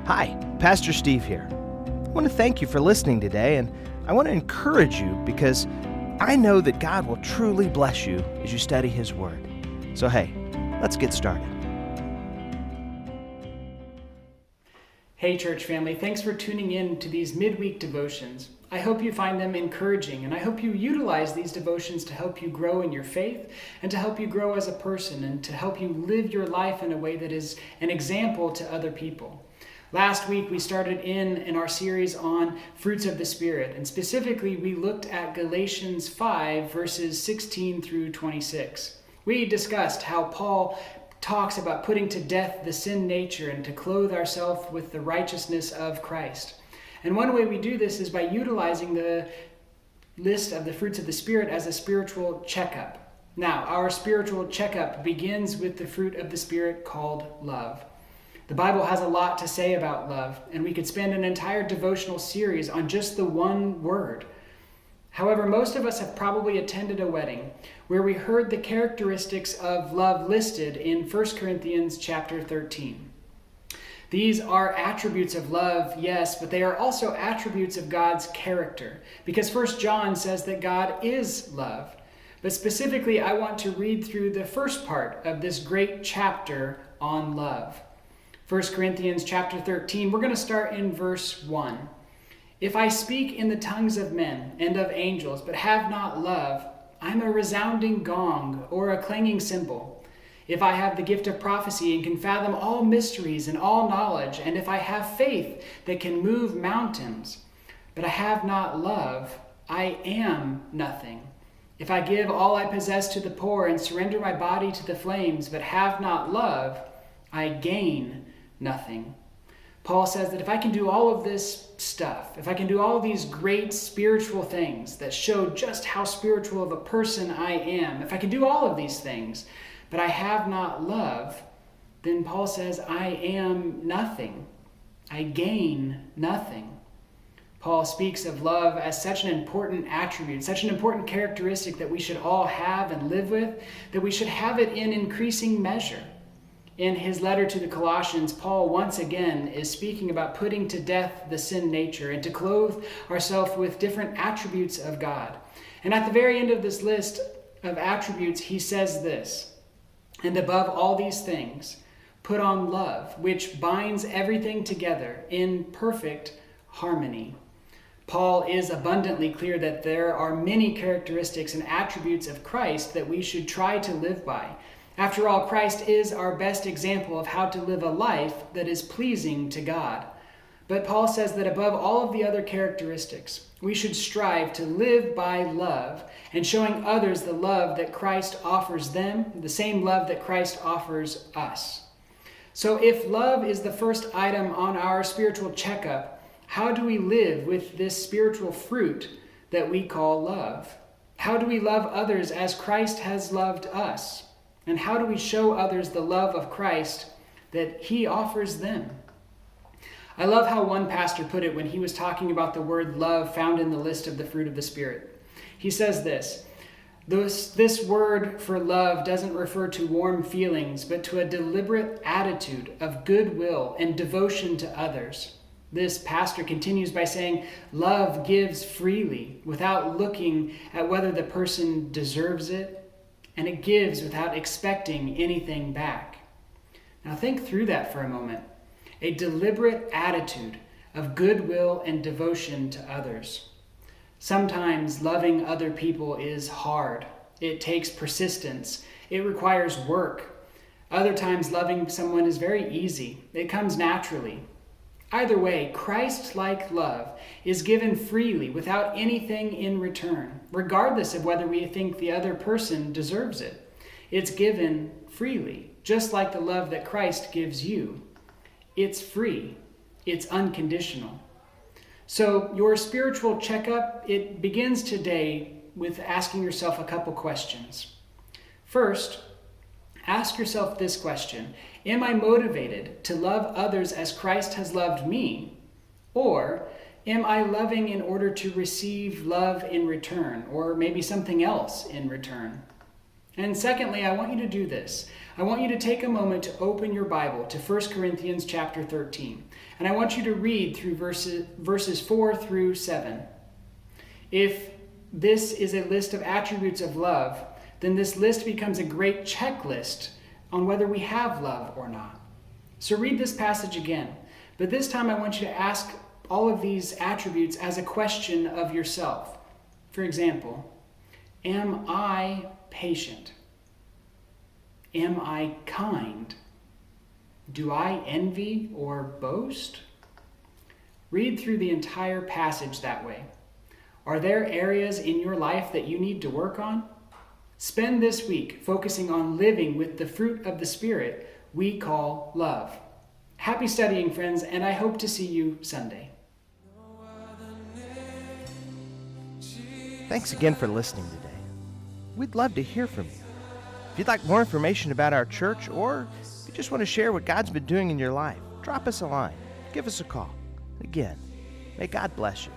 Hi, Pastor Steve here. I want to thank you for listening today, and I want to encourage you because I know that God will truly bless you as you study His Word. So hey, let's get started. Hey church family, thanks for tuning in to these midweek devotions. I hope you find them encouraging, and I hope you utilize these devotions to help you grow in your faith and to help you grow as a person and to help you live your life in a way that is an example to other people. Last week we started in our series on fruits of the Spirit, and specifically we looked at Galatians 5 verses 16 through 26. We discussed how Paul talks about putting to death the sin nature and to clothe ourselves with the righteousness of Christ. And one way we do this is by utilizing the list of the fruits of the Spirit as a spiritual checkup. Now, our spiritual checkup begins with the fruit of the Spirit called love. The Bible has a lot to say about love, and we could spend an entire devotional series on just the one word. However, most of us have probably attended a wedding where we heard the characteristics of love listed in 1 Corinthians chapter 13. These are attributes of love, yes, but they are also attributes of God's character, because 1 John says that God is love. But specifically, I want to read through the first part of this great chapter on love. 1 Corinthians chapter 13, we're going to start in verse 1. If I speak in the tongues of men and of angels, but have not love, I'm a resounding gong or a clanging cymbal. If I have the gift of prophecy and can fathom all mysteries and all knowledge, and if I have faith that can move mountains, but I have not love, I am nothing. If I give all I possess to the poor and surrender my body to the flames, but have not love, I gain nothing. Paul says that if I can do all of this stuff, if I can do all these great spiritual things that show just how spiritual of a person I am, if I can do all of these things, but I have not love, then Paul says I am nothing. I gain nothing. Paul speaks of love as such an important attribute, such an important characteristic that we should all have and live with, that we should have it in increasing measure. In his letter to the Colossians, Paul once again is speaking about putting to death the sin nature and to clothe ourselves with different attributes of God. And at the very end of this list of attributes, he says this, and above all these things, put on love, which binds everything together in perfect harmony. Paul is abundantly clear that there are many characteristics and attributes of Christ that we should try to live by. After all, Christ is our best example of how to live a life that is pleasing to God. But Paul says that above all of the other characteristics, we should strive to live by love and showing others the love that Christ offers them, the same love that Christ offers us. So if love is the first item on our spiritual checkup, how do we live with this spiritual fruit that we call love? How do we love others as Christ has loved us? And how do we show others the love of Christ that He offers them? I love how one pastor put it when he was talking about the word love found in the list of the fruit of the Spirit. He says this word for love doesn't refer to warm feelings, but to a deliberate attitude of goodwill and devotion to others. This pastor continues by saying, love gives freely without looking at whether the person deserves it, and it gives without expecting anything back. Now think through that for a moment. A deliberate attitude of goodwill and devotion to others. Sometimes loving other people is hard. It takes persistence. It requires work. Other times loving someone is very easy. It comes naturally. Either way, Christ-like love is given freely without anything in return, regardless of whether we think the other person deserves it. It's given freely, just like the love that Christ gives you. It's free. It's unconditional. So your spiritual checkup, it begins today with asking yourself a couple questions. First, ask yourself this question. Am I motivated to love others as Christ has loved me? Or am I loving in order to receive love in return, or maybe something else in return? And secondly, I want you to do this. I want you to take a moment to open your Bible to 1 Corinthians chapter 13. And I want you to read through verses 4 through 7. If this is a list of attributes of love, then this list becomes a great checklist on whether we have love or not. So read this passage again, but this time I want you to ask all of these attributes as a question of yourself. For example, am I patient? Am I kind? Do I envy or boast? Read through the entire passage that way. Are there areas in your life that you need to work on? Spend this week focusing on living with the fruit of the Spirit we call love. Happy studying, friends, and I hope to see you Sunday. Thanks again for listening today. We'd love to hear from you. If you'd like more information about our church, or if you just want to share what God's been doing in your life, drop us a line. Give us a call. Again, may God bless you.